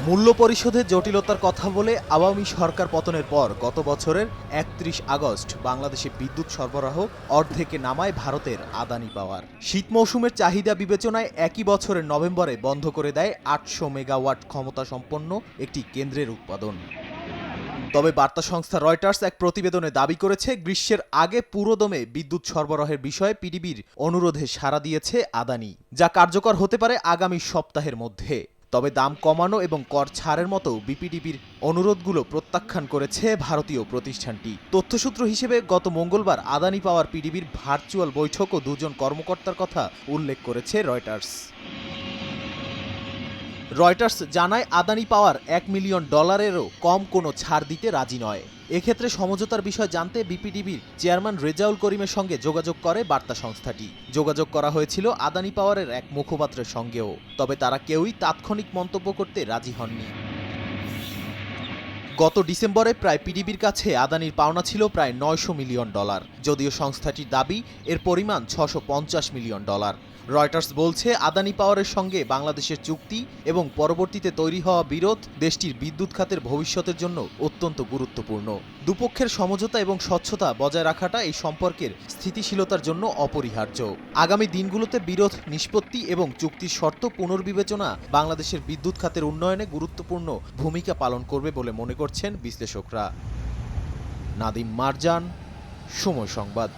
মূল্য পরিশোধে জটিলতার কথা বলে আওয়ামী সরকার পতনের পর গত বছরের ৩১ আগস্ট বাংলাদেশে বিদ্যুৎ সরবরাহ অর্ধেকে নামায় ভারতের আদানি পাওয়ার। শীত মৌসুমের চাহিদা বিবেচনায় একই বছরের নভেম্বরে বন্ধ করে দেয় ৮০০ মেগাওয়াট ক্ষমতা সম্পন্ন একটি কেন্দ্রের উৎপাদন। তবে বার্তা সংস্থা রয়টার্স এক প্রতিবেদনে দাবি করেছে, গ্রীষ্মের আগে পুরোদমে বিদ্যুৎ সরবরাহের বিষয়ে পিডিবির অনুরোধে সাড়া দিয়েছে আদানি, যা কার্যকর হতে পারে আগামী সপ্তাহের মধ্যে। তবে দাম কমানো এবং কর ছাড়ের মতো বিপিডিবির অনুরোধগুলো প্রত্যাখ্যান করেছে ভারতীয় প্রতিষ্ঠানটি। তথ্যসূত্র হিসেবে গত মঙ্গলবার আদানি পাওয়ার পিডিবির ভার্চুয়াল বৈঠক ও দুজন কর্মকর্তার কথা উল্লেখ করেছে রয়টার্স। রয়টার্স জানায়, আদানি পাওয়ার $1 মিলিয়ন কম কোনো ছাড় দিতে রাজি নয়। এক্ষেত্রে সমঝোতার বিষয় জানতে বিপিডিবির চেয়ারম্যান রেজাউল করিমের সঙ্গে যোগাযোগ করে বার্তা সংস্থাটি। যোগাযোগ করা হয়েছিল আদানি পাওয়ারের এক মুখপাত্রের সঙ্গেও, তবে তারা কেউই তাৎক্ষণিক মন্তব্য করতে রাজি হননি। গত ডিসেম্বরে প্রায় পিডিবির কাছে আদানির পাওনা ছিল প্রায় $900 মিলিয়ন, যদিও সংস্থাটির দাবি এর পরিমাণ $650 মিলিয়ন। রয়টার্স বলছে, আদানি পাওয়ারের সঙ্গে বাংলাদেশের চুক্তি এবং পরবর্তীতে তৈরি হওয়া বিরোধ দেশটির বিদ্যুৎ খাতের ভবিষ্যতের জন্য অত্যন্ত গুরুত্বপূর্ণ। দুপক্ষের সমঝোতা এবং স্বচ্ছতা বজায় রাখাটা এই সম্পর্কের স্থিতিশীলতার জন্য অপরিহার্য। আগামী দিনগুলোতে বিরোধ নিষ্পত্তি এবং চুক্তির শর্ত পুনর্বিবেচনা বাংলাদেশের বিদ্যুৎ খাতের উন্নয়নে গুরুত্বপূর্ণ ভূমিকা পালন করবে বলে মনে করছেন বিশ্লেষকরা। নাদিম মারজান, সময় সংবাদ।